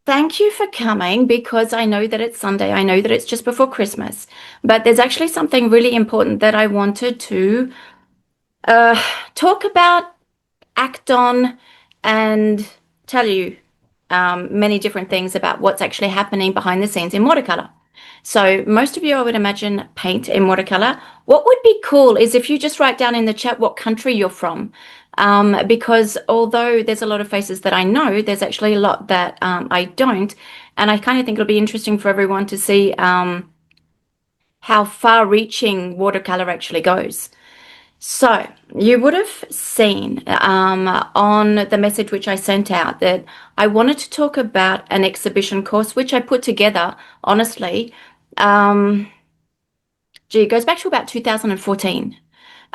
Thank you for coming because I know that it's Sunday. I know that it's just before Christmas, but there's actually something really important that I wanted to uh, talk about, act on, and tell you many different things about what's actually happening behind the scenes in watercolor. So most of you, I would imagine, paint in watercolor. What would be cool is if you just write down in the chat what country you're from. Because although there's a lot of faces that I know, there's actually a lot that I don't. And I kind of think it'll be interesting for everyone to see how far-reaching watercolor actually goes. So you would have seen on the message which I sent out that I wanted to talk about an exhibition course which I put together, honestly. Um, it goes back to about 2014.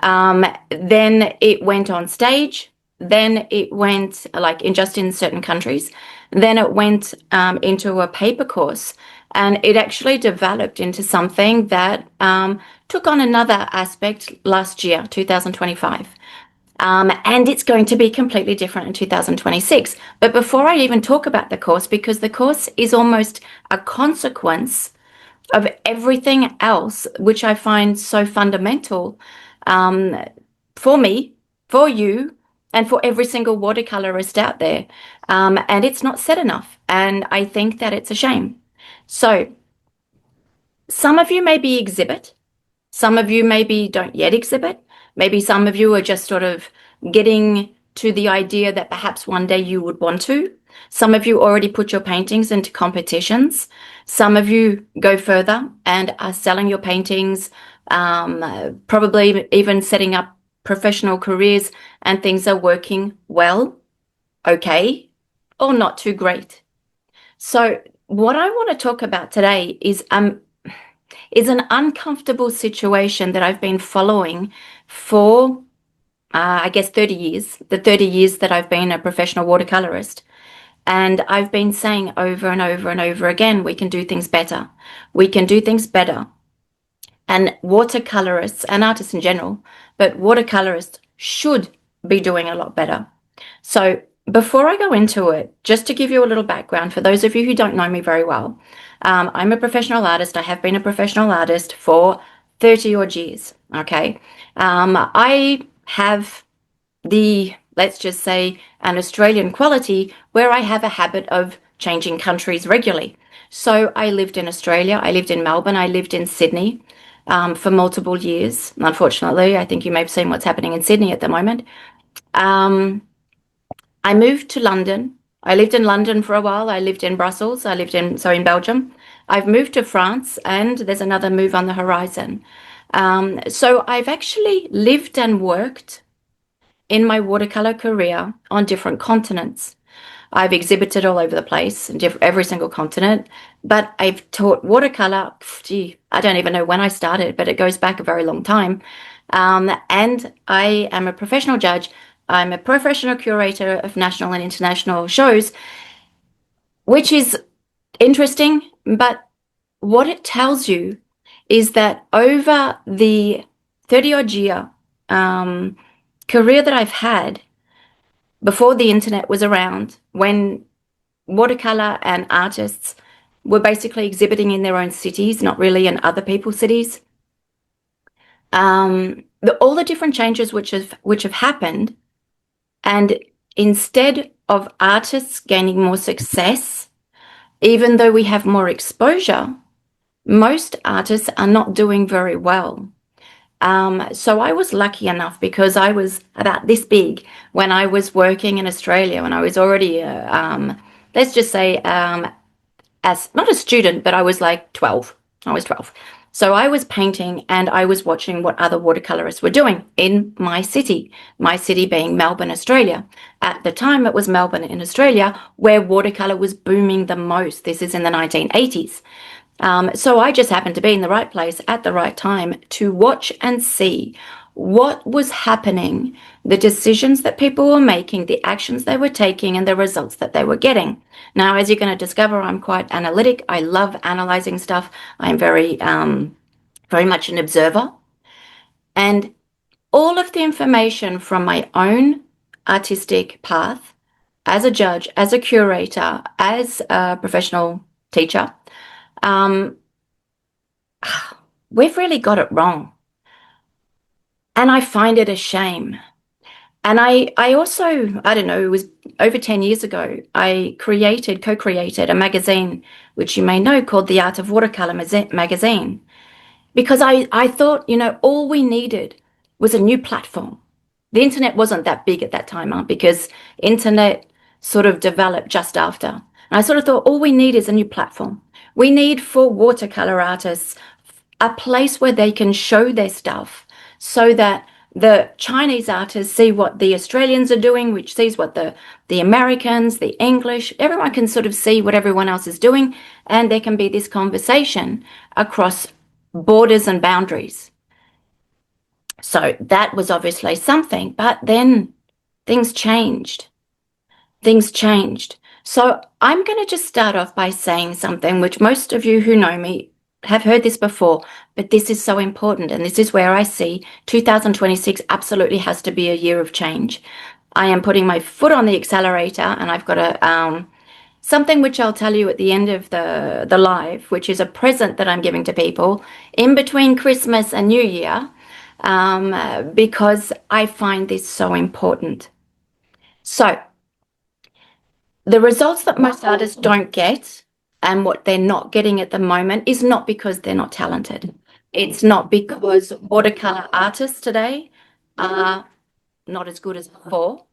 Then it went on stage. Then it went like in just in certain countries. Then it went into a paper course, and it actually developed into something that took on another aspect last year, 2025. And it's going to be completely different in 2026. But before I even talk about the course, because the course is almost a consequence of everything else, which I find so fundamental um, for me, for you, and for every single watercolorist out there. And it's not said enough. And I think that it's a shame. So some of you maybe exhibit, some of you maybe don't yet exhibit. Maybe some of you are just sort of getting to the idea that perhaps one day you would want to. Some of you already put your paintings into competitions. Some of you go further and are selling your paintings, probably even setting up professional careers, and things are working well, okay, or not too great. So what I want to talk about today is an uncomfortable situation that I've been following for, I guess, 30 years, the 30 years that I've been a professional watercolorist. And I've been saying over and over and over again, we can do things better. We can do things better. And watercolorists and artists in general, but watercolorists should be doing a lot better. So before I go into it, just to give you a little background for those of you who don't know me very well, I'm a professional artist. I have been a professional artist for 30 odd years. Okay. I have let's just say, an Australian quality where I have a habit of changing countries regularly. So I lived in Australia, I lived in Melbourne, I lived in Sydney for multiple years. Unfortunately, I think you may have seen what's happening in Sydney at the moment. Um, I moved to London. I lived in London for a while. I lived in Brussels. I lived in Belgium. I've moved to France, and there's another move on the horizon. So I've actually lived and worked in my watercolor career on different continents. I've exhibited all over the place in every single continent, but I've taught watercolor. Gee, I don't even know when I started, but it goes back a very long time. And I am a professional judge. I'm a professional curator of national and international shows, which is interesting. But what it tells you is that over the 30 odd year career that I've had before the internet was around, when watercolor and artists were basically exhibiting in their own cities, not really in other people's cities. All the different changes which have happened, and instead of artists gaining more success, even though we have more exposure, most artists are not doing very well. So I was lucky enough because I was about this big when I was working in Australia, when I was already, let's just say, as not a student, but I was like 12. I was 12. So I was painting and I was watching what other watercolorists were doing in my city being Melbourne, Australia. At the time, it was Melbourne in Australia where watercolor was booming the most. This is in the 1980s. So I just happened to be in the right place at the right time to watch and see what was happening, the decisions that people were making, the actions they were taking, and the results that they were getting. Now, as you're going to discover, I'm quite analytic. I love analyzing stuff. I'm very much an observer. And all of the information from my own artistic path as a judge, as a curator, as a professional teacher, um, we've really got it wrong. And I find it a shame. And I also, I don't know, it was over 10 years ago, I co-created a magazine, which you may know, called The Art of Watercolor magazine. Because I thought, all we needed was a new platform. The internet wasn't that big at that time, huh? Because internet sort of developed just after. And I sort of thought all we need is a new platform. We need for watercolor artists a place where they can show their stuff so that the Chinese artists see what the Australians are doing, which sees what the Americans, the English, everyone can sort of see what everyone else is doing, and there can be this conversation across borders and boundaries. So that was obviously something, but then things changed. Things changed. So I'm going to just start off by saying something which most of you who know me have heard this before, but this is so important. And this is where I see 2026 absolutely has to be a year of change. I am putting my foot on the accelerator, and I've got something which I'll tell you at the end of the live, which is a present that I'm giving to people in between Christmas and New Year, because I find this so important. So the results that most artists don't get, and what they're not getting at the moment, is not because they're not talented. It's not because watercolor artists today are not as good as before.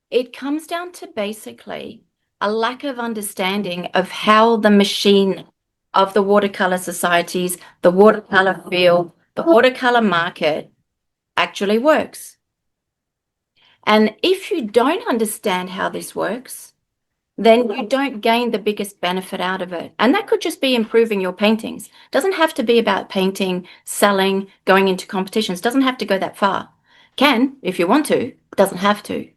It comes down to basically a lack of understanding of how the machine of the watercolor societies, the watercolor field, the watercolor market actually works. And if you don't understand how this works, then you don't gain the biggest benefit out of it. And that could just be improving your paintings. Doesn't have to be about painting, selling, going into competitions. Doesn't have to go that far. Can, if you want to, doesn't have to.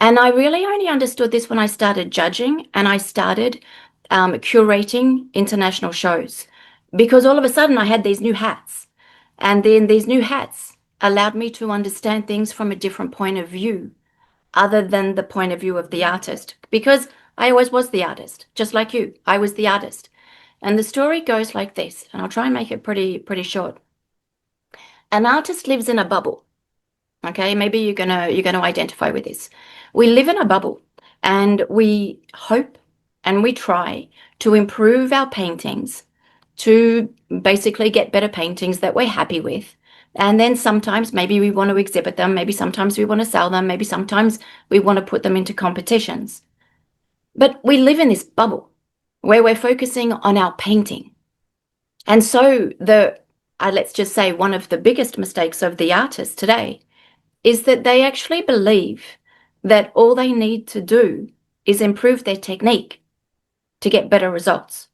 And I really only understood this when I started judging and I started curating international shows, because all of a sudden I had these new hats. And then these new hats allowed me to understand things from a different point of view, other than the point of view of the artist, because I always was the artist, just like you. I was the artist. And the story goes like this, and I'll try and make it pretty short. An artist lives in a bubble. Okay, maybe you're gonna identify with this. We live in a bubble, and we hope and we try to improve our paintings, to basically get better paintings that we're happy with. And then sometimes maybe we want to exhibit them, maybe sometimes we want to sell them, maybe sometimes we want to put them into competitions. But we live in this bubble where we're focusing on our painting. And so let's just say one of the biggest mistakes of the artists today is that they actually believe that all they need to do is improve their technique to get better results.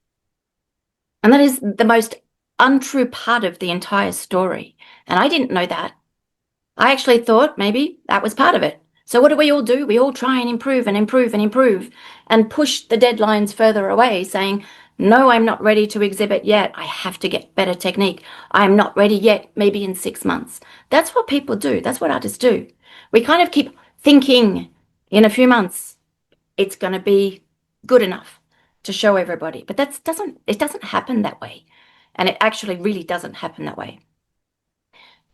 And that is the most untrue part of the entire story. And I didn't know that. I actually thought maybe that was part of it. So what do? We all try and improve and improve and improve and push the deadlines further away, saying, no, I'm not ready to exhibit yet. I have to get better technique. I'm not ready yet, maybe in 6 months. That's what people do. That's what artists do. We kind of keep thinking in a few months it's going to be good enough to show everybody. But it doesn't happen that way. And it actually really doesn't happen that way.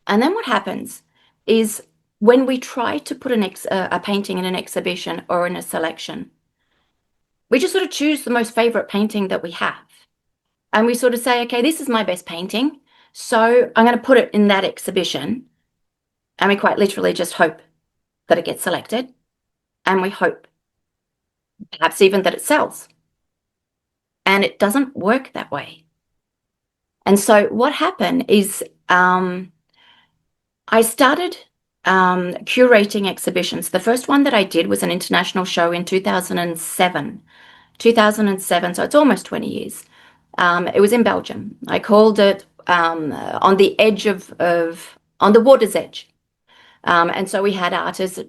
And then what happens is when we try to put a painting in an exhibition or in a selection, we just sort of choose the most favorite painting that we have. And we sort of say, okay, this is my best painting, so I'm going to put it in that exhibition. And we quite literally just hope that it gets selected. And we hope perhaps even that it sells. And it doesn't work that way. And so what happened is I started curating exhibitions. The first one that I did was an international show in 2007. 2007, so it's almost 20 years. It was in Belgium. I called it on the edge on the water's edge. And so we had artists,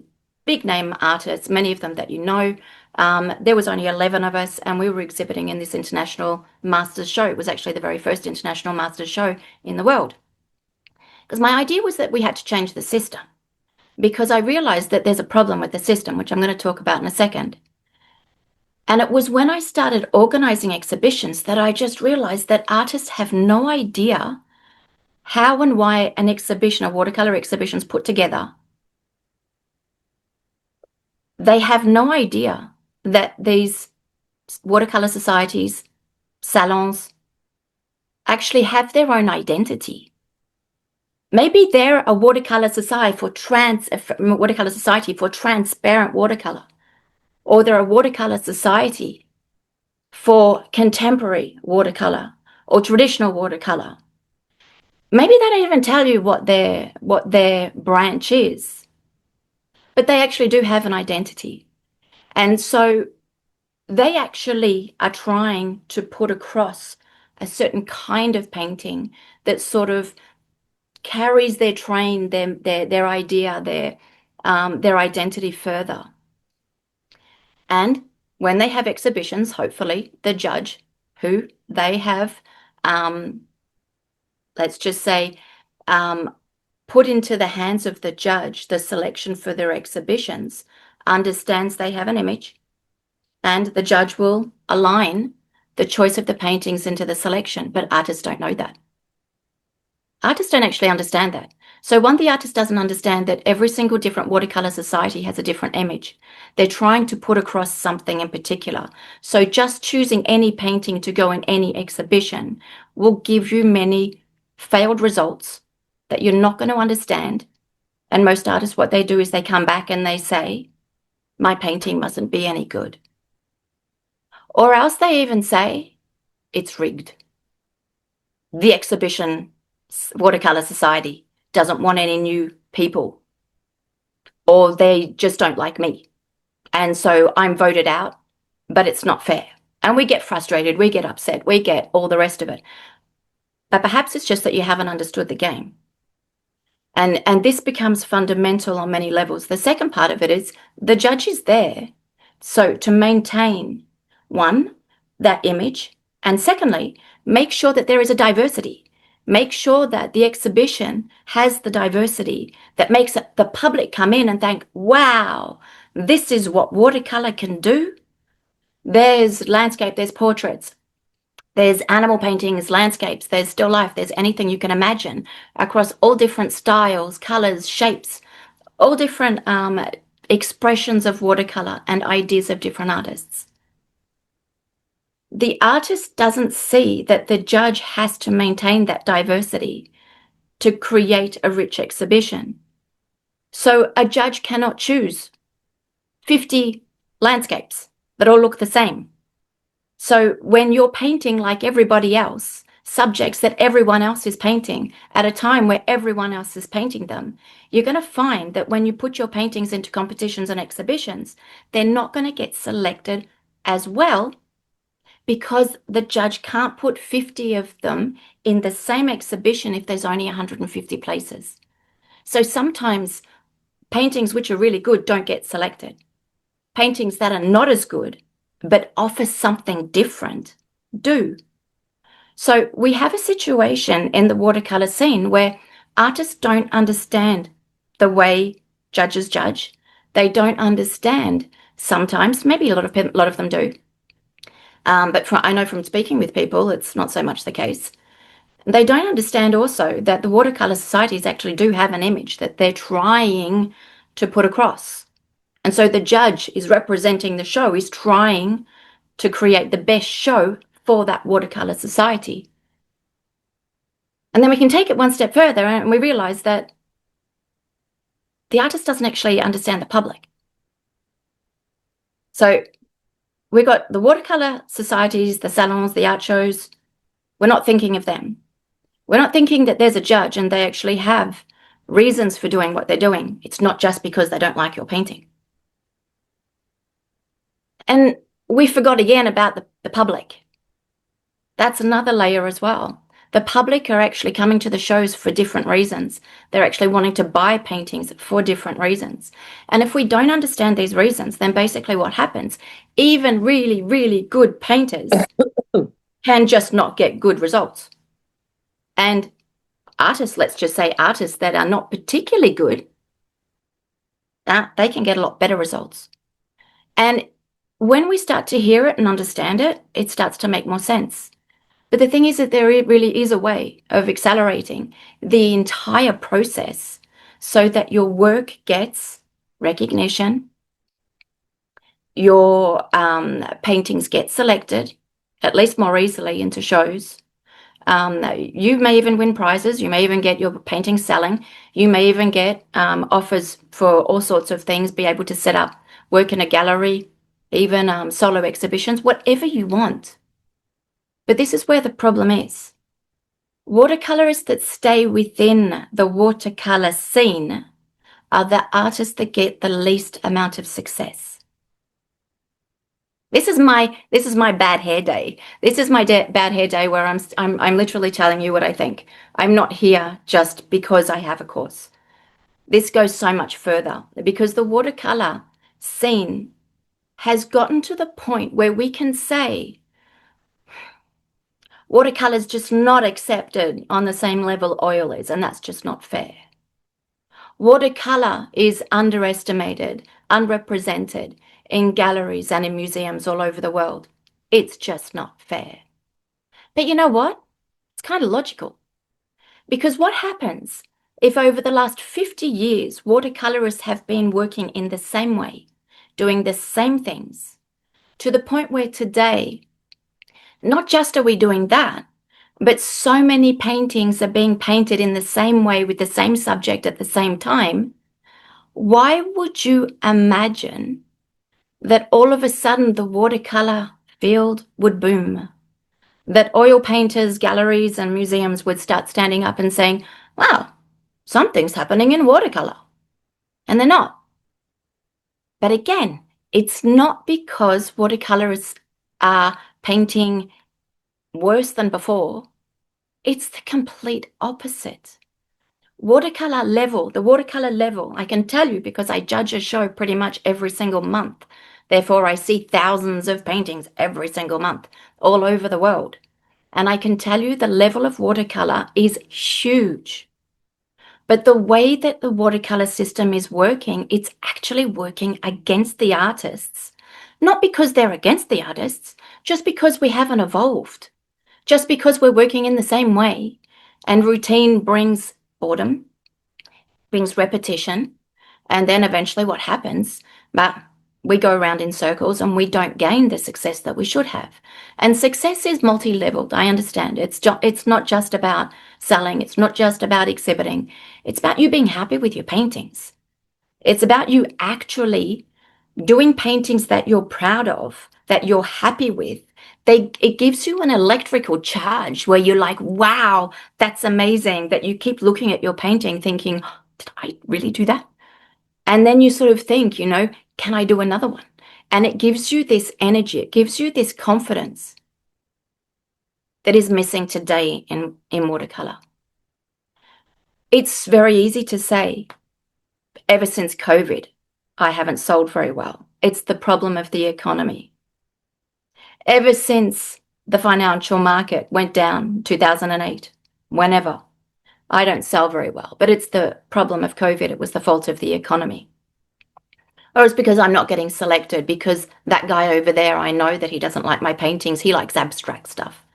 big name artists, many of them that you know. There was only 11 of us, and we were exhibiting in this international masters show. It was actually the very first international masters show in the world. Because my idea was that we had to change the system. because I realized that there's a problem with the system, which I'm going to talk about in a second. And it was when I started organizing exhibitions that I just realized that artists have no idea how and why an exhibition, a watercolor exhibition, is put together. They have no idea that these watercolor societies, salons, actually have their own identity. Maybe they're a watercolor society for transparent watercolor, or they're a watercolor society for contemporary watercolor or traditional watercolor. Maybe they don't even tell you what their branch is, but they actually do have an identity. And so they actually are trying to put across a certain kind of painting that sort of carries their train, their idea, their identity further. And when they have exhibitions, hopefully the judge who they have, let's just say, put into the hands of the judge the selection for their exhibitions, understands they have an image, and the judge will align the choice of the paintings into the selection. But artists don't know that. Artists don't actually understand that. So one, the artist doesn't understand that every single different watercolor society has a different image. They're trying to put across something in particular. So just choosing any painting to go in any exhibition will give you many failed results that you're not going to understand. And most artists, what they do is they come back and they say, my painting mustn't be any good. Or else they even say, it's rigged. The exhibition watercolor society doesn't want any new people, or they just don't like me. And so I'm voted out, but it's not fair. And we get frustrated, we get upset, we get all the rest of it. But perhaps it's just that you haven't understood the game. And this becomes fundamental on many levels. The second part of it is the judge is there. So to maintain, one, that image, and secondly, make sure that there is a diversity. Make sure that the exhibition has the diversity that makes the public come in and think, wow, this is what watercolor can do. There's landscape, there's portraits, there's animal paintings, landscapes, there's still life, there's anything you can imagine across all different styles, colors, shapes, all different expressions of watercolor and ideas of different artists. The artist doesn't see that the judge has to maintain that diversity to create a rich exhibition. So a judge cannot choose 50 landscapes that all look the same. So when you're painting like everybody else, subjects that everyone else is painting at a time where everyone else is painting them, you're going to find that when you put your paintings into competitions and exhibitions, they're not going to get selected as well, because the judge can't put 50 of them in the same exhibition if there's only 150 places. So sometimes paintings which are really good don't get selected. Paintings that are not as good but offer something different do. So we have a situation in the watercolor scene where artists don't understand the way judges judge. They don't understand sometimes, maybe a lot of them do. But I know from speaking with people, it's not so much the case. They don't understand also that the watercolor societies actually do have an image that they're trying to put across. And so the judge is representing the show, is trying to create the best show for that watercolor society. And then we can take it one step further and we realize that the artist doesn't actually understand the public. So we've got the watercolor societies, the salons, the art shows. We're not thinking of them. We're not thinking that there's a judge and they actually have reasons for doing what they're doing. It's not just because they don't like your painting. And we forgot again about the public. That's another layer as well. The public are actually coming to the shows for different reasons. They're actually wanting to buy paintings for different reasons. And if we don't understand these reasons, then basically what happens, even really, really good painters can just not get good results. And artists, let's just say artists that are not particularly good, that they can get a lot better results. And when we start to hear it and understand it, it starts to make more sense. But the thing is that there really is a way of accelerating the entire process so that your work gets recognition, your paintings get selected, at least more easily into shows. You may even win prizes. You may even get your painting selling. You may even get offers for all sorts of things, be able to set up, work in a gallery, even solo exhibitions, whatever you want. But this is where the problem is. Watercolorists that stay within the watercolor scene are the artists that get the least amount of success. This is my bad hair day. This is my bad hair day where I'm literally telling you what I think. I'm not here just because I have a course. This goes so much further because the watercolor scene has gotten to the point where we can say watercolor is just not accepted on the same level oil is, and that's just not fair. Watercolor is underestimated, unrepresented in galleries and in museums all over the world. It's just not fair. But you know what? It's kind of logical. Because what happens if over the last 50 years, watercolorists have been working in the same way, doing the same things, to the point where today, not just are we doing that, but so many paintings are being painted in the same way with the same subject at the same time. Why would you imagine that all of a sudden the watercolor field would boom? That oil painters, galleries, and museums would start standing up and saying, wow, something's happening in watercolor. And they're not. But again, it's not because watercolorists are painting worse than before. It's the complete opposite. The watercolor level, I can tell you because I judge a show pretty much every single month. Therefore, I see thousands of paintings every single month all over the world. And I can tell you the level of watercolor is huge. But the way that the watercolor system is working, it's actually working against the artists. Not because they're against the artists, just because we haven't evolved. Just because we're working in the same way. And routine brings boredom, brings repetition, and then eventually what happens? But we go around in circles and we don't gain the success that we should have. And success is multi-leveled, I understand. It's not just about selling. It's not just about exhibiting. It's about you being happy with your paintings. It's about you actually doing paintings that you're proud of, that you're happy with. It gives you an electrical charge where you're like, wow, that's amazing, that you keep looking at your painting thinking, did I really do that? And then you sort of think, can I do another one? And it gives you this energy. It gives you this confidence that is missing today in watercolor. It's very easy to say, ever since COVID, I haven't sold very well. It's the problem of the economy. Ever since the financial market went down 2008, whenever, I don't sell very well. But it's the problem of COVID. It was the fault of the economy. Or it's because I'm not getting selected because that guy over there, I know that he doesn't like my paintings. He likes abstract stuff.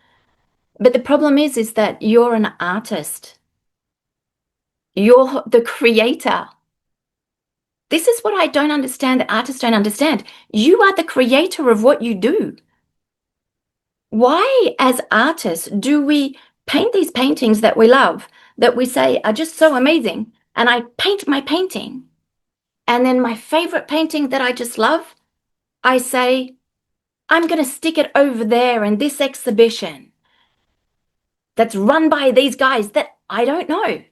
But the problem is that you're an artist. You're the creator. This is what I don't understand, that artists don't understand. You are the creator of what you do. Why, as artists, do we paint these paintings that we love, that we say are just so amazing, and I paint my painting? And then my favorite painting that I just love, I say, I'm going to stick it over there in this exhibition that's run by these guys that I don't know.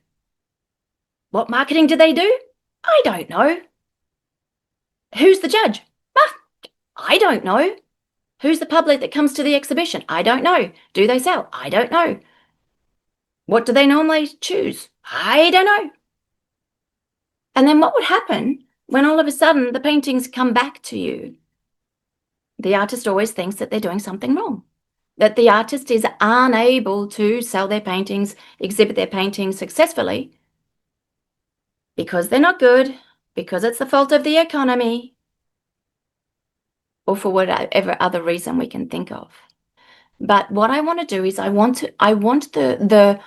What marketing do they do? I don't know. Who's the judge? I don't know. Who's the public that comes to the exhibition? I don't know. Do they sell? I don't know. What do they normally choose? I don't know. And then what would happen when all of a sudden the paintings come back to you? The artist always thinks that they're doing something wrong, that the artist is unable to sell their paintings, exhibit their paintings successfully because they're not good, because it's the fault of the economy or for whatever other reason we can think of. But what I want to do is I want the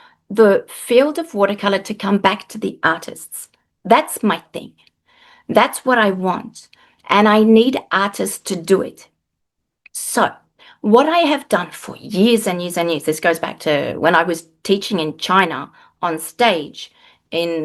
field of watercolor to come back to the artists. That's my thing. That's what I want. And I need artists to do it. So, what I have done for years and years and years, this goes back to when I was teaching in China on stage,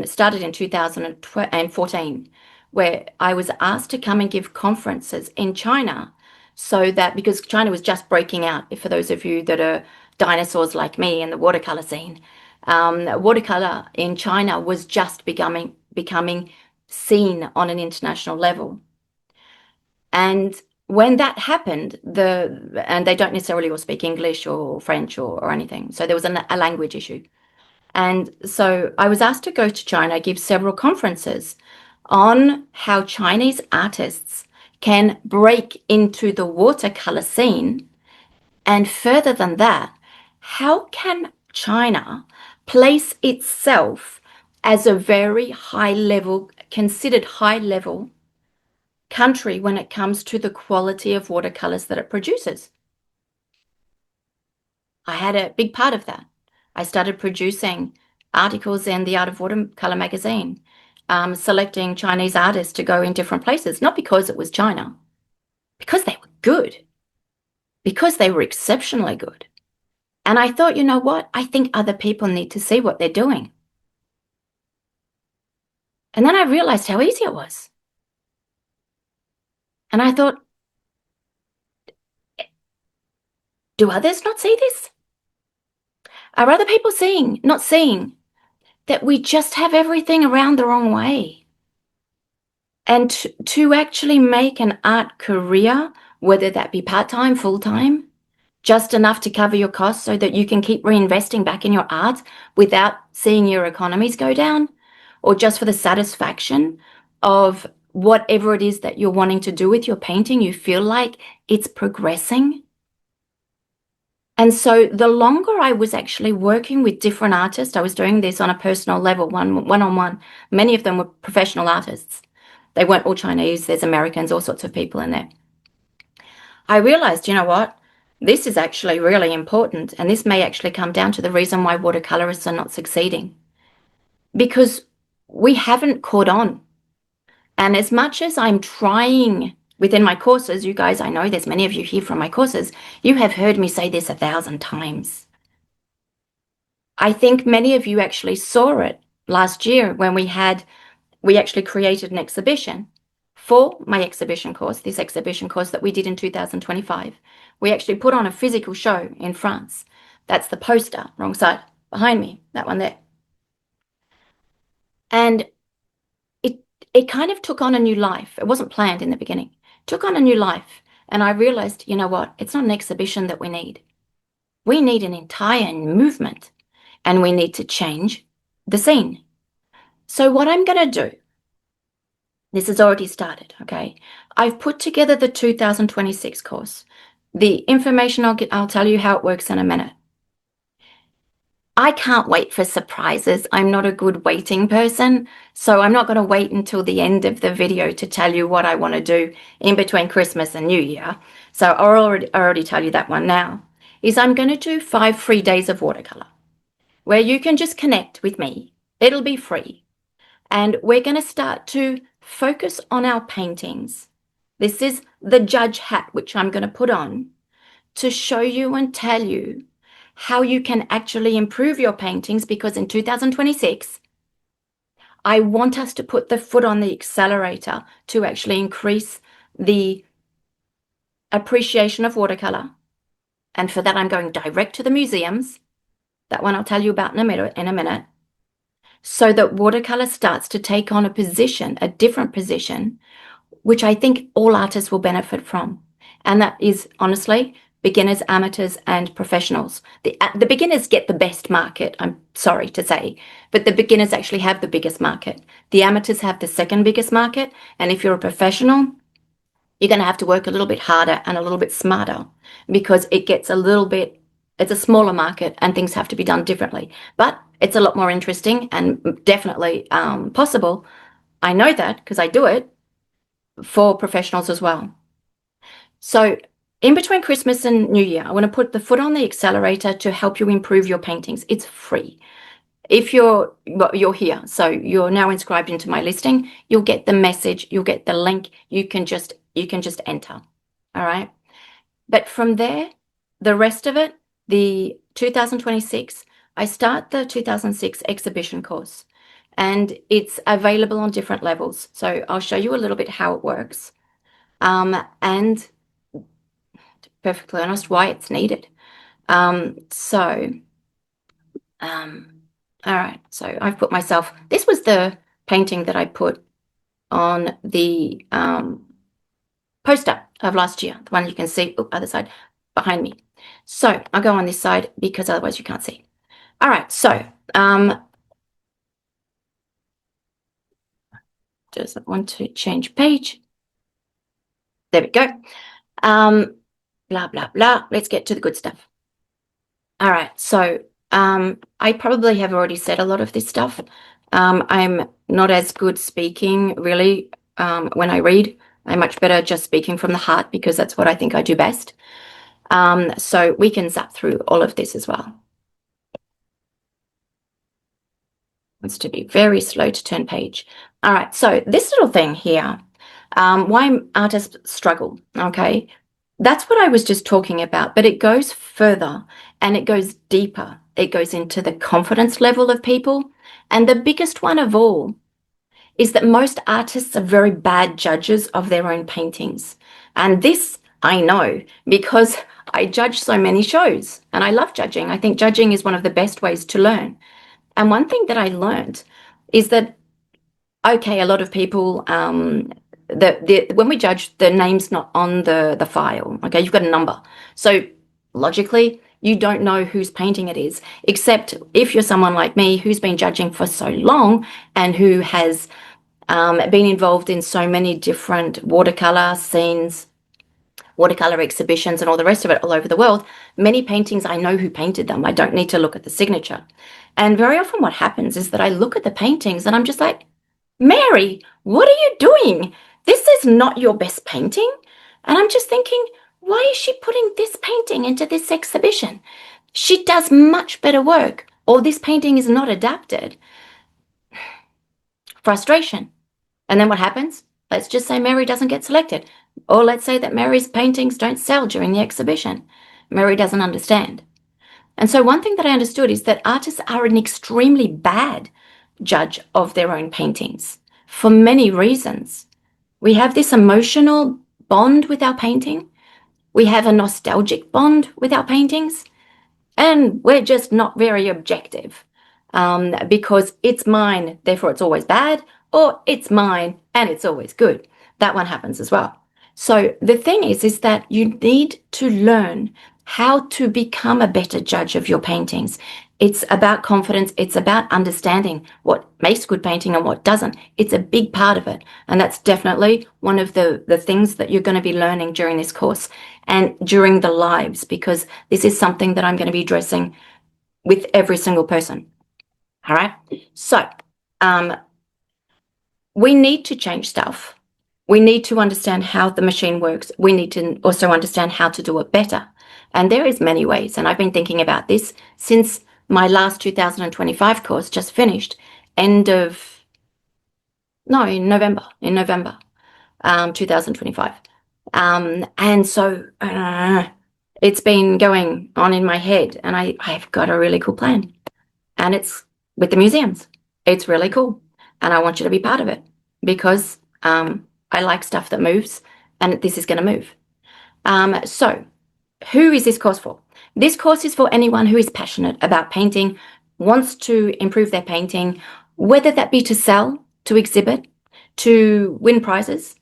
started in 2014, where I was asked to come and give conferences in China, so that because China was just breaking out, for those of you that are dinosaurs like me in the watercolor scene, watercolor in China was just becoming seen on an international level. And when that happened, and they don't necessarily all speak English or French or anything. So there was a language issue. And so I was asked to go to China, give several conferences on how Chinese artists can break into the watercolor scene. And further than that, how can China place itself as a very high level, considered high level country when it comes to the quality of watercolors that it produces? I had a big part of that. I started producing articles in the Art of Watercolor magazine, selecting Chinese artists to go in different places, not because it was China, because they were good, because they were exceptionally good. And I thought, you know what? I think other people need to see what they're doing. And then I realized how easy it was. And I thought, do others not see this? Are other people not seeing that we just have everything around the wrong way? And to actually make an art career, whether that be part-time, full-time, just enough to cover your costs so that you can keep reinvesting back in your art without seeing your economies go down, or just for the satisfaction of whatever it is that you're wanting to do with your painting, you feel like it's progressing. And so the longer I was actually working with different artists, I was doing this on a personal level, one-on-one. Many of them were professional artists. They weren't all Chinese. There's Americans, all sorts of people in there. I realized, you know what? This is actually really important. And this may actually come down to the reason why watercolorists are not succeeding. Because we haven't caught on. And as much as I'm trying within my courses, you guys, I know there's many of you here from my courses, you have heard me say this 1,000 times. I think many of you actually saw it last year when we actually created an exhibition for my exhibition course, this exhibition course that we did in 2025. We actually put on a physical show in France. That's the poster, wrong side, behind me, that one there. And it kind of took on a new life. It wasn't planned in the beginning. It took on a new life. And I realized, you know what? It's not an exhibition that we need. We need an entire movement, and we need to change the scene. So what I'm going to do, this has already started, okay? I've put together the 2026 course. The information I'll tell you how it works in a minute. I can't wait for surprises. I'm not a good waiting person, so I'm not going to wait until the end of the video to tell you what I want to do in between Christmas and New Year. So I'll already tell you that one now, is I'm going to do 5 free days of watercolor where you can just connect with me. It'll be free. And we're going to start to focus on our paintings. This is the judge hat, which I'm going to put on to show you and tell you how you can actually improve your paintings, because in 2026, I want us to put the foot on the accelerator to actually increase the appreciation of watercolor. And for that, I'm going direct to the museums. That one I'll tell you about in a minute. So that watercolor starts to take on a different position, which I think all artists will benefit from. And that is, honestly, beginners, amateurs, and professionals. The beginners get the best market, I'm sorry to say, but the beginners actually have the biggest market. The amateurs have the second biggest market. And if you're a professional, you're going to have to work a little bit harder and a little bit smarter, because it's a smaller market and things have to be done differently. But it's a lot more interesting and definitely possible I know that because I do it for professionals as well. So in between Christmas and New Year, I want to put the foot on the accelerator to help you improve your paintings. It's free. If you're here, so you're now inscribed into my listing, you'll get the message, you'll get the link, you can just enter. All right. But from there, the rest of it, the 2026, I start the 2006 exhibition course, and it's available on different levels. So I'll show you a little bit how it works. And to be perfectly honest, why it's needed. All right, so I've put myself, this was the painting that I put on the poster of last year, the one you can see, other side, behind me. So I'll go on this side because otherwise you can't see. All right, so just want to change page. There we go. Blah, blah, blah. Let's get to the good stuff. All right, so I probably have already said a lot of this stuff. I'm not as good speaking, really, when I read. I'm much better just speaking from the heart because that's what I think I do best. So we can zap through all of this as well. Wants to be very slow to turn page. All right, so this little thing here, why artists struggle, okay? That's what I was just talking about, but it goes further and it goes deeper. It goes into the confidence level of people. And the biggest one of all is that most artists are very bad judges of their own paintings. And this I know because I judge so many shows and I love judging. I think judging is one of the best ways to learn. And one thing that I learned is that, okay, a lot of people, when we judge, the name's not on the file. Okay, you've got a number. So logically, you don't know whose painting it is, except if you're someone like me who's been judging for so long and who has been involved in so many different watercolor scenes, watercolor exhibitions and all the rest of it all over the world. Many paintings, I know who painted them. I don't need to look at the signature. And very often what happens is that I look at the paintings and I'm just like, Mary, what are you doing? This is not your best painting. And I'm just thinking, why is she putting this painting into this exhibition? She does much better work, or this painting is not adapted. Frustration. And then what happens? Let's just say Mary doesn't get selected. Or let's say that Mary's paintings don't sell during the exhibition. Mary doesn't understand. And so one thing that I understood is that artists are an extremely bad judge of their own paintings for many reasons. We have this emotional bond with our painting. We have a nostalgic bond with our paintings. And we're just not very objective because it's mine, therefore it's always bad, or it's mine and it's always good. That one happens as well. So the thing is that you need to learn how to become a better judge of your paintings. It's about confidence. It's about understanding what makes good painting and what doesn't. It's a big part of it. And that's definitely one of the things that you're going to be learning during this course and during the lives, because this is something that I'm going to be addressing with every single person. All right. So we need to change stuff. We need to understand how the machine works. We need to also understand how to do it better. And there is many ways. And I've been thinking about this since my last 2025 course just finished, in November 2025. And so it's been going on in my head, and I've got a really cool plan. And it's with the museums. It's really cool. And I want you to be part of it because I like stuff that moves, and this is going to move. So who is this course for? This course is for anyone who is passionate about painting, wants to improve their painting, whether that be to sell, to exhibit, to win prizes,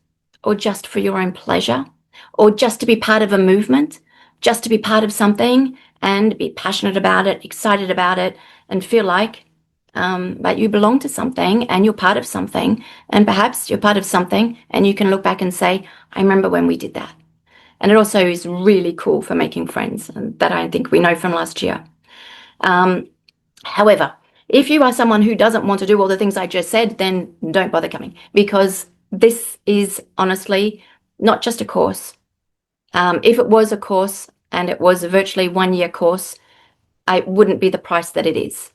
or just for your own pleasure, or just to be part of a movement, just to be part of something and be passionate about it, excited about it, and feel like that you belong to something and you're part of something, and perhaps you're part of something and you can look back and say, I remember when we did that. And it also is really cool for making friends, and that I think we know from last year. However, If you are someone who doesn't want to do all the things I just said, then don't bother coming, because this is honestly not just a course. If it was a course and it was a virtually 1 year course, it wouldn't be the price that it is.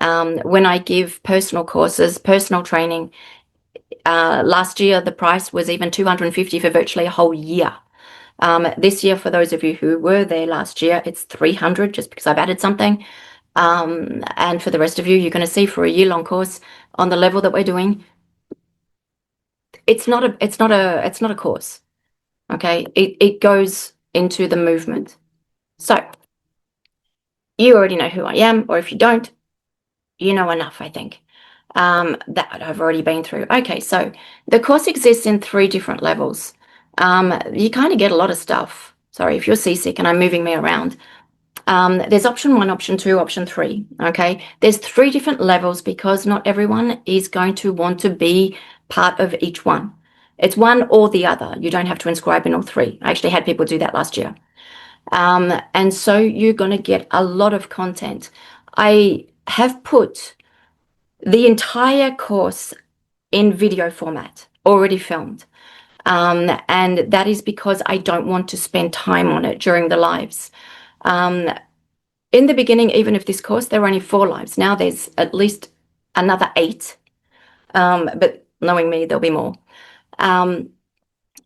When I give personal courses, personal training, last year the price was even $250 for virtually a whole year. This year, for those of you who were there last year, it's $300 just because I've added something. And for the rest of you, you're going to see for a year-long course on the level that we're doing, it's not a course. Okay, it goes into the movement. So you already know who I am, or if you don't, you know enough, I think, that I've already been through. Okay, so the course exists in 3 different levels. You kind of get a lot of stuff. Sorry if you're seasick and I'm moving me around. There's option 1, option 2, option 3. Okay, there's 3 different levels because not everyone is going to want to be part of each one. It's one or the other. You don't have to inscribe in all 3. I actually had people do that last year. And so you're going to get a lot of content. I have put the entire course in video format, already filmed. And that is because I don't want to spend time on it during the lives. In the beginning, even of this course, there were only 4 lives. Now there's at least another 8. But knowing me, there'll be more.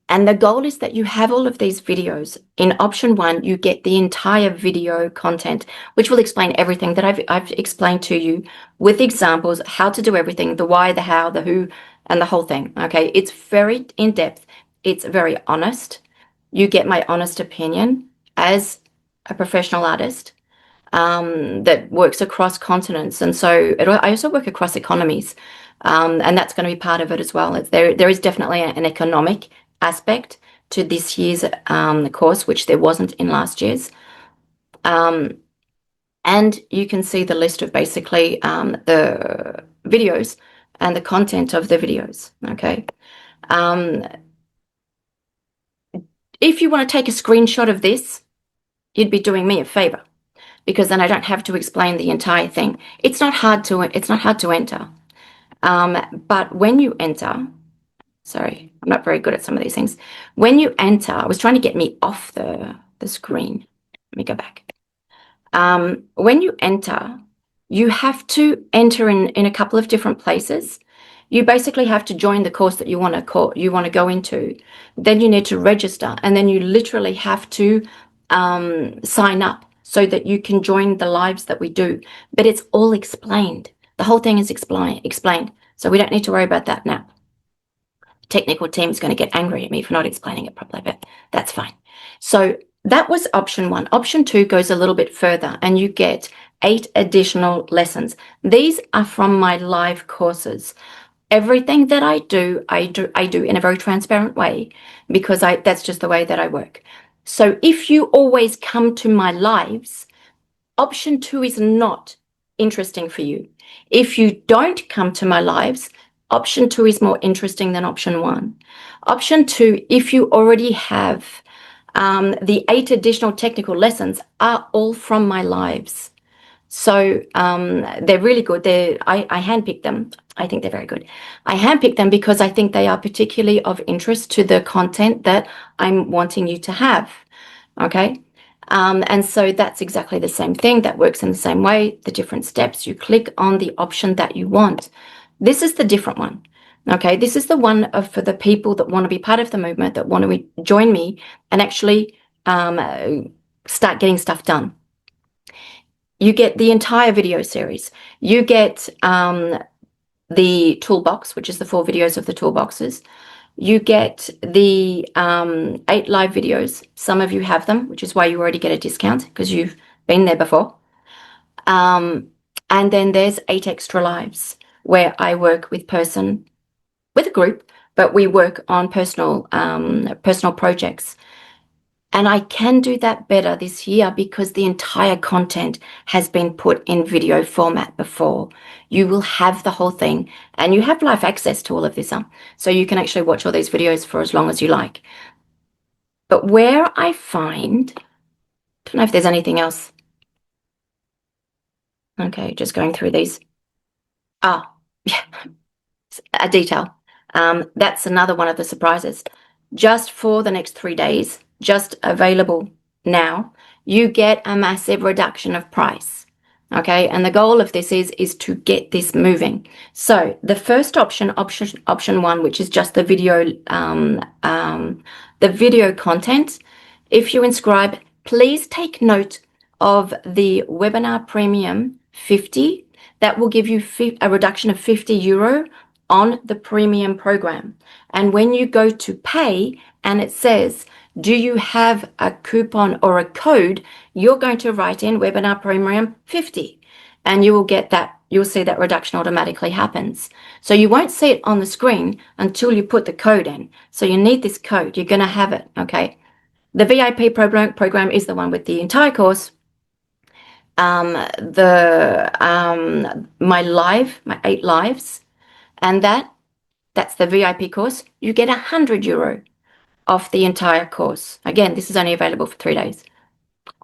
And the goal is that you have all of these videos. In option 1, you get the entire video content, which will explain everything that I've explained to you with examples, how to do everything, the why, the how, the who, and the whole thing. Okay, it's very in-depth. It's very honest. You get my honest opinion as a professional artist that works across continents. And so I also work across economies. And that's going to be part of it as well. There is definitely an economic aspect to this year's course, which there wasn't in last year's. And you can see the list of basically the videos and the content of the videos. Okay. If you want to take a screenshot of this, you'd be doing me a favor, because then I don't have to explain the entire thing. It's not hard to enter. But when you enter, sorry, I'm not very good at some of these things. When you enter, I was trying to get me off the screen. Let me go back. When you enter, you have to enter in a couple of different places. You basically have to join the course that you want to go into. Then you need to register, and then you literally have to sign up so that you can join the lives that we do. But it's all explained. The whole thing is explained. So we don't need to worry about that now. The technical team is going to get angry at me for not explaining it properly, but that's fine. So that was option 1. Option 2 goes a little bit further, and you get 8 additional lessons. These are from my live courses. Everything that I do in a very transparent way, because that's just the way that I work. So if you always come to my lives, option 2 is not interesting for you. If you don't come to my lives, option 2 is more interesting than option 1. Option 2, if you already have the 8 additional technical lessons, are all from my lives. So they're really good. I handpicked them. I think they're very good. I handpicked them because I think they are particularly of interest to the content that I'm wanting you to have. Okay. And so that's exactly the same thing. That works in the same way. The different steps, you click on the option that you want. This is the different one. Okay. This is the one for the people that want to be part of the movement, that want to join me and actually start getting stuff done. You get the entire video series. You get the toolbox, which is the 4 videos of the toolboxes. You get the 8 live videos. Some of you have them, which is why you already get a discount, because you've been there before. And then there's 8 extra lives where I work with a group, but we work on personal projects. And I can do that better this year because the entire content has been put in video format before. You will have the whole thing, and you have live access to all of this. So you can actually watch all these videos for as long as you like. But where I find, I don't know if there's anything else. Okay, just going through these. Ah, yeah, a detail. That's another one of the surprises. Just for the next 3 days, just available now, you get a massive reduction of price. Okay, and the goal of this is to get this moving. So the first option one, which is just the video content. If you inscribe, please take note of the webinar premium 50. That will give you a reduction of €50 on the premium program. And when you go to pay and it says, do you have a coupon or a code? You're going to write in webinar premium 50 and you will get that. You'll see that reduction automatically happens. So you won't see it on the screen until you put the code in. So you need this code. You're going to have it. Okay. The VIP program is the one with the entire course. My 8 lives, and that's the VIP course. You get €100 off the entire course. Again, this is only available for 3 days.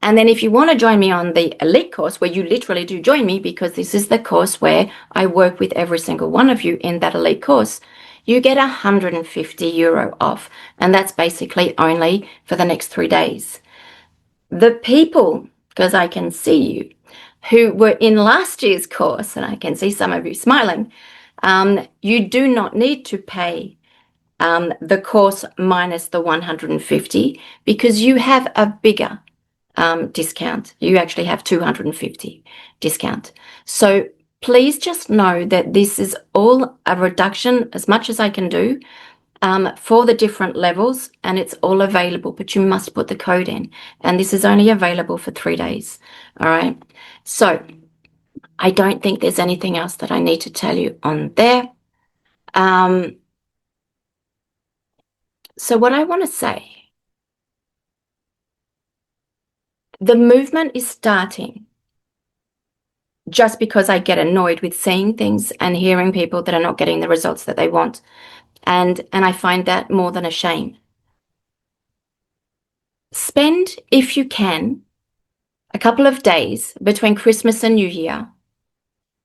And then if you want to join me on the elite course, where you literally do join me, because this is the course where I work with every single one of you in that elite course, you get €150 off. And that's basically only for the next 3 days. The people, because I can see you, who were in last year's course, and I can see some of you smiling, you do not need to pay the course minus the 150 because you have a bigger discount. You actually have 250 discount. So please just know that this is all a reduction as much as I can do for the different levels, and it's all available, but you must put the code in. And this is only available for 3 days. All right. So I don't think there's anything else that I need to tell you on there. So what I want to say, the movement is starting just because I get annoyed with seeing things and hearing people that are not getting the results that they want. And I find that more than a shame. Spend, if you can, a couple of days between Christmas and New Year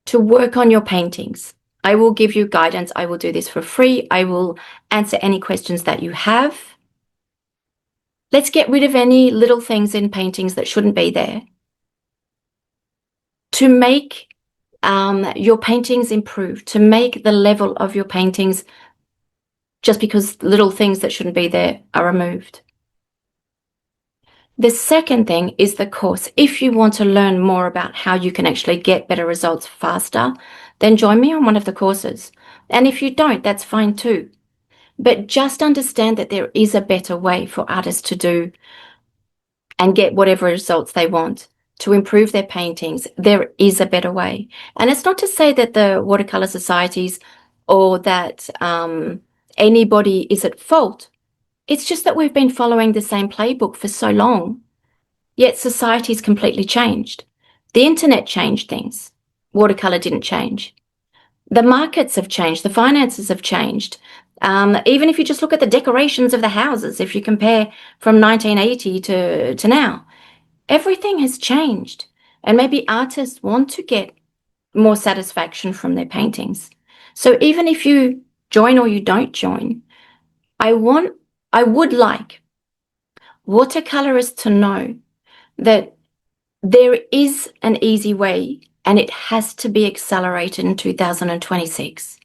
to work on your paintings. I will give you guidance. I will do this for free. I will answer any questions that you have. Let's get rid of any little things in paintings that shouldn't be there to make your paintings improve, to make the level of your paintings, just because little things that shouldn't be there are removed. The second thing is the course. If you want to learn more about how you can actually get better results faster, then join me on one of the courses. And if you don't, that's fine too. But just understand that there is a better way for artists to do and get whatever results they want, to improve their paintings. There is a better way. And it's not to say that the watercolor societies or that anybody is at fault. It's just that we've been following the same playbook for so long, yet society's completely changed. The internet changed things. Watercolor didn't change. The markets have changed. The finances have changed. Even if you just look at the decorations of the houses, if you compare from 1980 to now, everything has changed. And maybe artists want to get more satisfaction from their paintings. So even if you join or you don't join, I would like watercolorists to know that there is an easy way, and it has to be accelerated in 2026.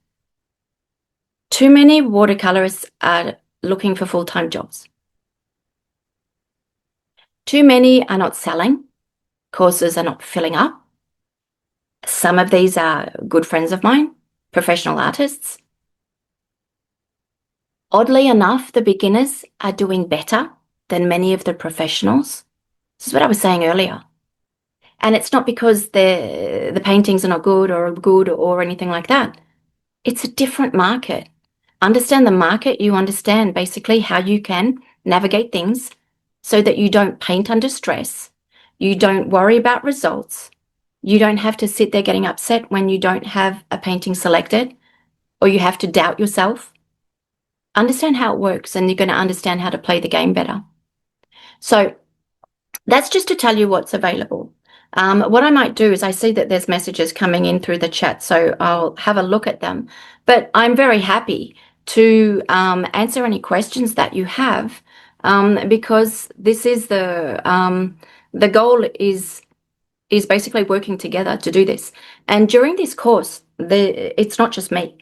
Too many watercolorists are looking for full-time jobs. Too many are not selling. Courses are not filling up. Some of these are good friends of mine, professional artists. Oddly enough, the beginners are doing better than many of the professionals. This is what I was saying earlier. And it's not because the paintings are not good or anything like that. It's a different market. Understand the market. You understand basically how you can navigate things so that you don't paint under stress. You don't worry about results. You don't have to sit there getting upset when you don't have a painting selected, or you have to doubt yourself. Understand how it works, and you're going to understand how to play the game better. So that's just to tell you what's available. What I might do is I see that there's messages coming in through the chat, so I'll have a look at them. But I'm very happy to answer any questions that you have, because this is the goal is basically working together to do this. And during this course, it's not just me.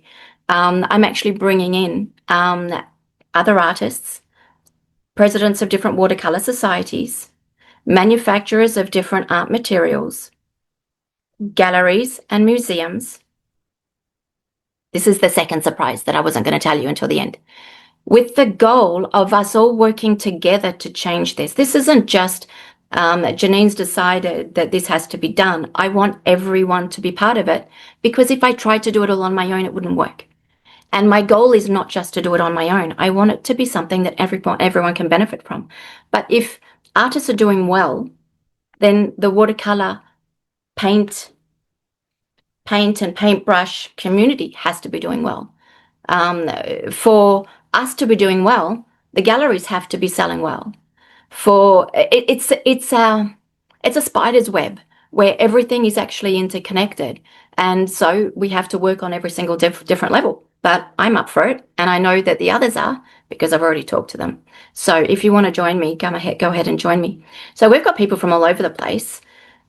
I'm actually bringing in other artists, presidents of different watercolor societies, manufacturers of different art materials, galleries and museums. This is the second surprise that I wasn't going to tell you until the end. With the goal of us all working together to change this. This isn't just Janine's decided that this has to be done. I want everyone to be part of it, because if I tried to do it all on my own, it wouldn't work. And my goal is not just to do it on my own. I want it to be something that everyone can benefit from. But if artists are doing well, then the watercolor, paint and paintbrush community has to be doing well. For us to be doing well, the galleries have to be selling well. It's a spider's web where everything is actually interconnected, and so we have to work on every single different level. But I'm up for it, and I know that the others are, because I've already talked to them. So if you want to join me, go ahead and join me. So we've got people from all over the place.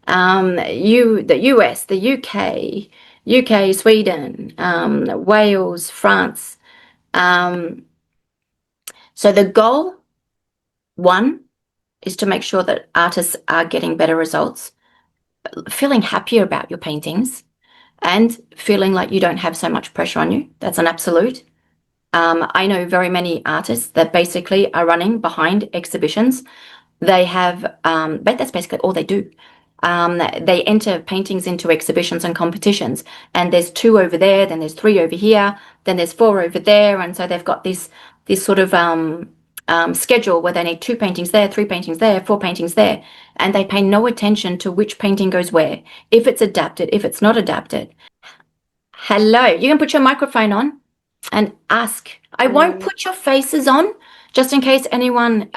The US, the UK, Sweden, Wales, France. So the goal, one, is to make sure that artists are getting better results, feeling happier about your paintings, and feeling like you don't have so much pressure on you. That's an absolute. I know very many artists that basically are running behind exhibitions. They have, but that's basically all they do. They enter paintings into exhibitions and competitions, and there's 2 over there, then there's 3 over here, then there's 4 over there, and so they've got this sort of schedule where they need 2 paintings there, 3 paintings there, 4 paintings there, and they pay no attention to which painting goes where, if it's adapted, if it's not adapted. Hello, you can put your microphone on and ask. I won't put your faces on, just in case anyone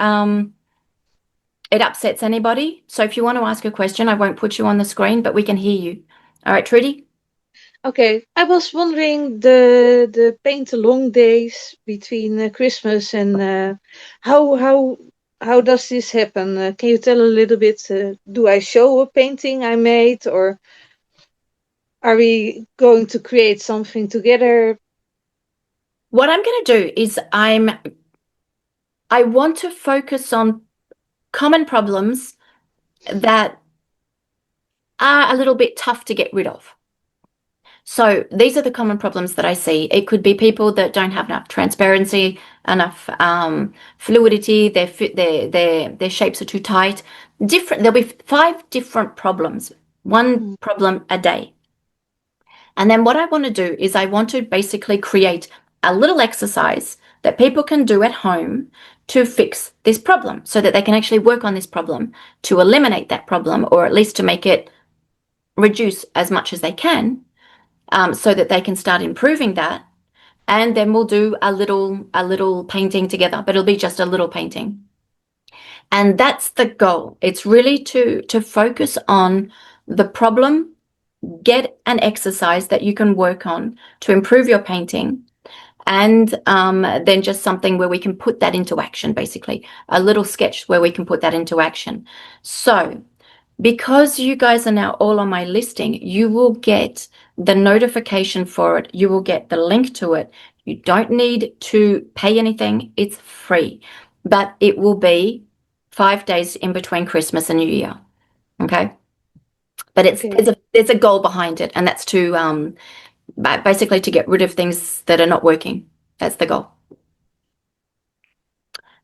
it upsets anybody. So if you want to ask a question, I won't put you on the screen, but we can hear you. All right, Trudy? Okay, I was wondering the paint along days between Christmas and how does this happen? Can you tell a little bit? Do I show a painting I made, or are we going to create something together? What I'm going to do is I want to focus on common problems that are a little bit tough to get rid of. So these are the common problems that I see. It could be people that don't have enough transparency, enough fluidity. Their shapes are too tight. There'll be 5 different problems, one problem a day. And then what I want to do is I want to basically create a little exercise that people can do at home to fix this problem, so that they can actually work on this problem to eliminate that problem, or at least to make it reduce as much as they can, so that they can start improving that. And then we'll do a little painting together, but it'll be just a little painting. And that's the goal. It's really to focus on the problem, get an exercise that you can work on to improve your painting, and then just something where we can put that into action, basically. A little sketch where we can put that into action. So because you guys are now all on my listing, you will get the notification for it. You will get the link to it. You don't need to pay anything. It's free. But it will be 5 days in between Christmas and New Year. Okay? But there's a goal behind it, and that's to basically to get rid of things that are not working. That's the goal.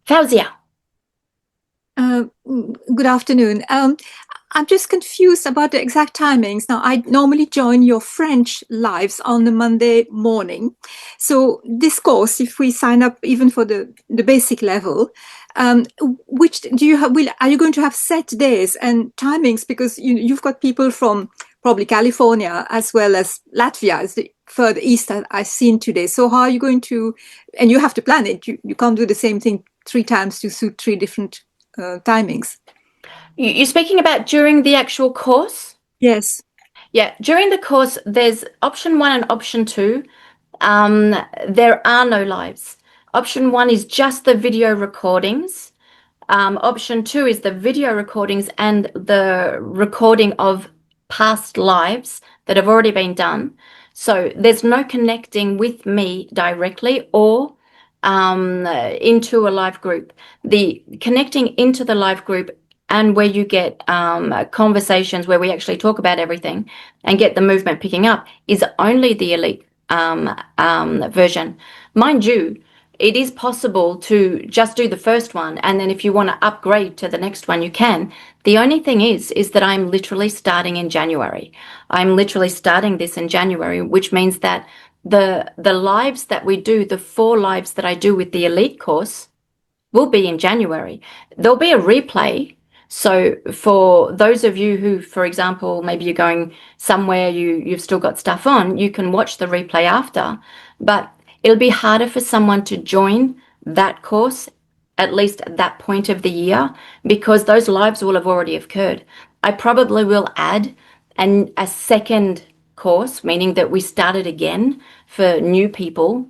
Fauzia. Good afternoon. I'm just confused about the exact timings. Now, I normally join your French lives on the Monday morning. So this course, if we sign up even for the basic level, which do you have? Are you going to have set days and timings? Because you've got people from probably California as well as Latvia, as the further east I've seen today. So how are you going to? And you have to plan it. You can't do the same thing 3 times to suit 3 different timings. You're speaking about during the actual course? Yes. Yeah, during the course, there's option 1 and option 2. There are no lives. Option 1 is just the video recordings. Option 2 is the video recordings and the recording of past lives that have already been done. So there's no connecting with me directly or into a live group. The connecting into the live group and where you get conversations where we actually talk about everything and get the movement picking up is only the elite version. Mind you, it is possible to just do the first one, and then if you want to upgrade to the next one, you can. The only thing is that I'm literally starting in January. I'm literally starting this in January, which means that the lives that we do, the 4 lives that I do with the elite course, will be in January. There'll be a replay. So for those of you who, for example, maybe you're going somewhere, you've still got stuff on, you can watch the replay after. But it'll be harder for someone to join that course, at least at that point of the year, because those lives will have already occurred. I probably will add a second course, meaning that we started again for new people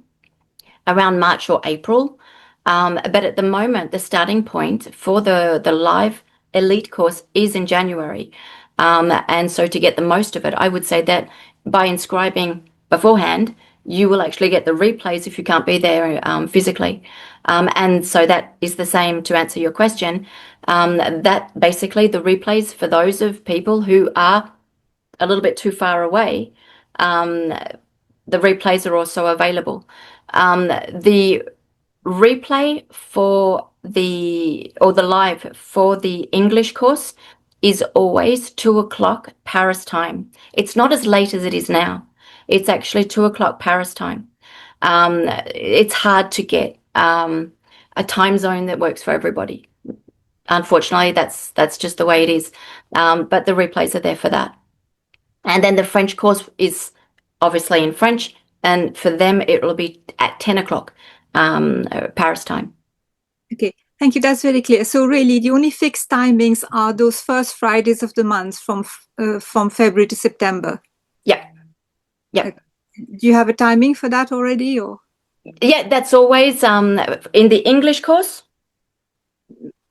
around March or April. But at the moment, the starting point for the live elite course is in January. And so to get the most of it, I would say that by inscribing beforehand, you will actually get the replays if you can't be there physically. And so that is the same to answer your question. That basically the replays for those of people who are a little bit too far away, the replays are also available. The replay for the live for the English course is always 2 o'clock Paris time. It's not as late as it is now. It's actually 2 o'clock Paris time. It's hard to get a time zone that works for everybody. Unfortunately, that's just the way it is. But the replays are there for that. And then the French course is obviously in French, and for them it will be at 10 o'clock Paris time. Okay, thank you. That's very clear. So really, the only fixed timings are those first Fridays of the month from February to September. Yeah. Do you have a timing for that already, or? Yeah, that's always in the English course.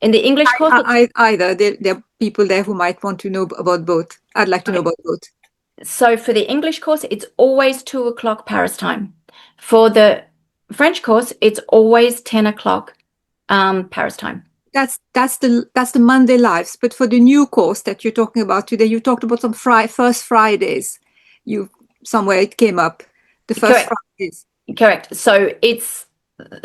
In the English course, Either. There are people there who might want to know about both. I'd like to know about both. so for the English course, it's always 2 o'clock Paris time. For the French course, it's always 10 o'clock Paris time. That's the Monday lives. But for the new course that you're talking about today, you talked about some first Fridays. Somewhere it came up. The first Correct. Fridays. Correct. So it's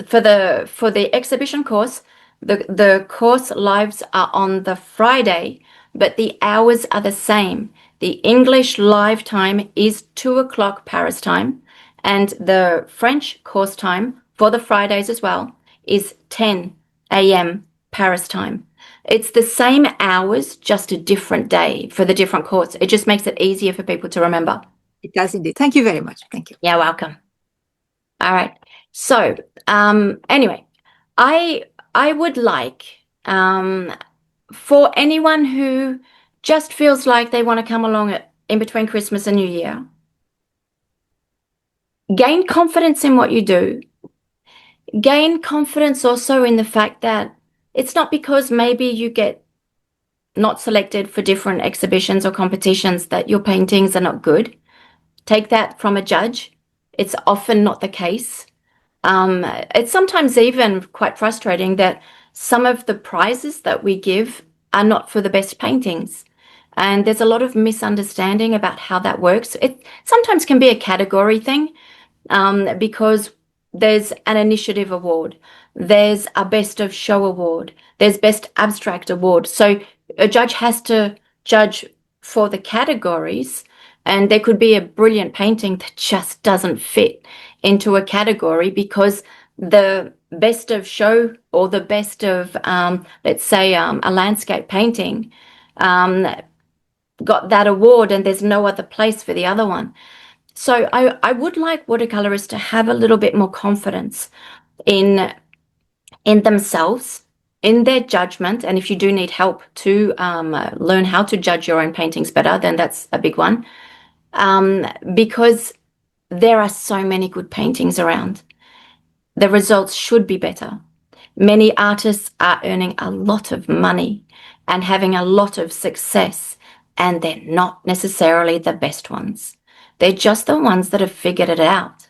for the exhibition course, the course lives are on the Friday, but the hours are the same. The English live time is 2 o'clock Paris time, and the French course time for the Fridays as well is 10 a.m. Paris time. It's the same hours, just a different day for the different course. It just makes it easier for people to remember. It does indeed. Thank you very much. Thank you. You're welcome. All right. So, anyway, I would like for anyone who just feels like they want to come along in between Christmas and New Year, gain confidence in what you do. Gain confidence also in the fact that it's not because maybe you get not selected for different exhibitions or competitions that your paintings are not good. Take that from a judge. It's often not the case. It's sometimes even quite frustrating that some of the prizes that we give are not for the best paintings. And there's a lot of misunderstanding about how that works. It sometimes can be a category thing, because there's an initiative award, there's a best of show award, there's best abstract award. So a judge has to judge for the categories, and there could be a brilliant painting that just doesn't fit into a category because the best of show or the best of, let's say, a landscape painting got that award and there's no other place for the other one. So I would like watercolorists to have a little bit more confidence in themselves in their judgment, and if you do need help to learn how to judge your own paintings better, then that's a big one. Because there are so many good paintings around. The results should be better. Many artists are earning a lot of money and having a lot of success, and they're not necessarily the best ones. They're just the ones that have figured it out.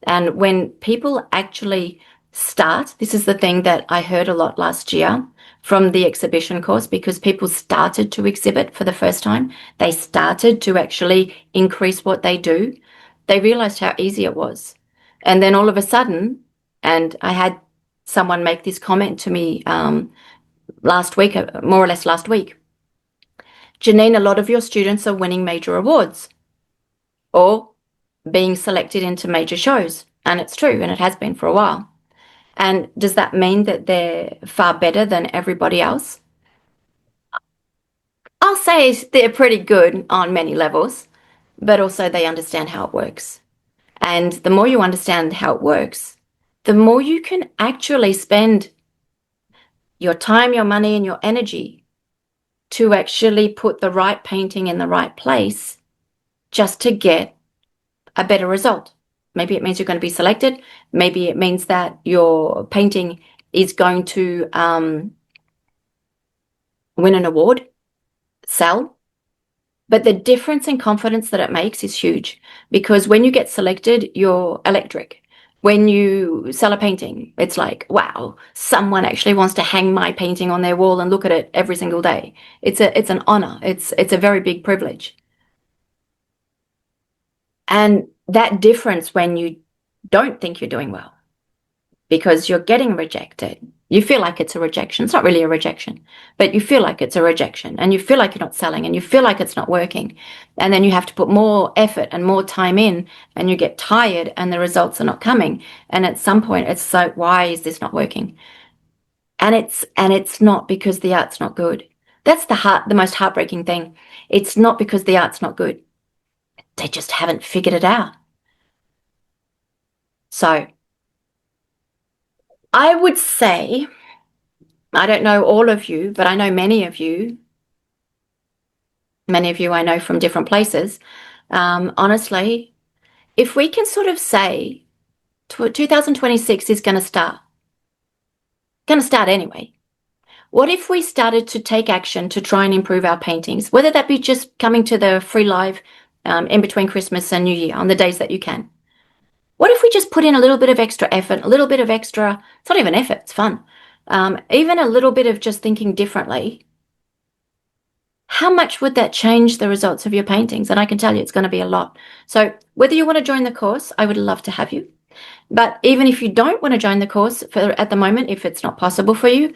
And when people actually start, this is the thing that I heard a lot last year from the exhibition course, because people started to exhibit for the first time. They started to actually increase what they do. They realized how easy it was. And then all of a sudden, and I had someone make this comment to me last week, more or less last week. Janine, a lot of your students are winning major awards or being selected into major shows. And it's true, and it has been for a while. And does that mean that they're far better than everybody else? I'll say they're pretty good on many levels, but also they understand how it works. And the more you understand how it works, the more you can actually spend your time, your money, and your energy to actually put the right painting in the right place just to get a better result. Maybe it means you're going to be selected. Maybe it means that your painting is going to win an award, sell. But the difference in confidence that it makes is huge, because when you get selected, you're electric. When you sell a painting, it's like, wow, someone actually wants to hang my painting on their wall and look at it every single day. It's an honor. It's a very big privilege. And that difference when you don't think you're doing well because you're getting rejected, you feel like it's a rejection. It's not really a rejection, but you feel like it's a rejection, and you feel like you're not selling, and you feel like it's not working. And then you have to put more effort and more time in, and you get tired and the results are not coming. And at some point it's like, why is this not working? And it's not because the art's not good. That's the most heartbreaking thing. It's not because the art's not good. They just haven't figured it out. So I would say, I don't know all of you, but I know many of you. Many of you I know from different places. Honestly, if we can sort of say 2026 is going to start anyway. What if we started to take action to try and improve our paintings, whether that be just coming to the free live in between Christmas and New Year on the days that you can? What if we just put in a little bit of extra effort, a little bit of extra, it's not even effort, it's fun. Even a little bit of just thinking differently. How much would that change the results of your paintings? And I can tell you it's going to be a lot. So whether you want to join the course, I would love to have you. But even if you don't want to join the course at the moment, if it's not possible for you,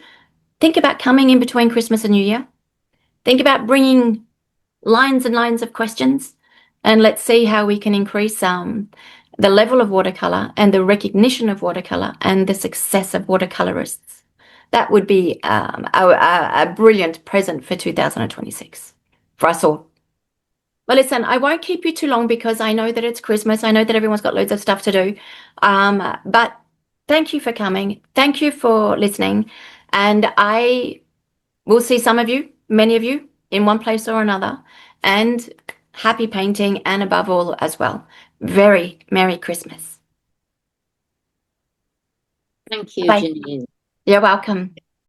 think about coming in between Christmas and New Year. Think about bringing lines and lines of questions, and let's see how we can increase the level of watercolor and the recognition of watercolor and the success of watercolorists. That would be a brilliant present for 2026 for us all. Well, listen, I won't keep you too long because I know that it's Christmas. I know that everyone's got loads of stuff to do. But thank you for coming. Thank you for listening. And I will see some of you, many of you, in one place or another. And happy painting, and above all as well, very Merry Christmas. Thank you, Bye. Janine. You're welcome.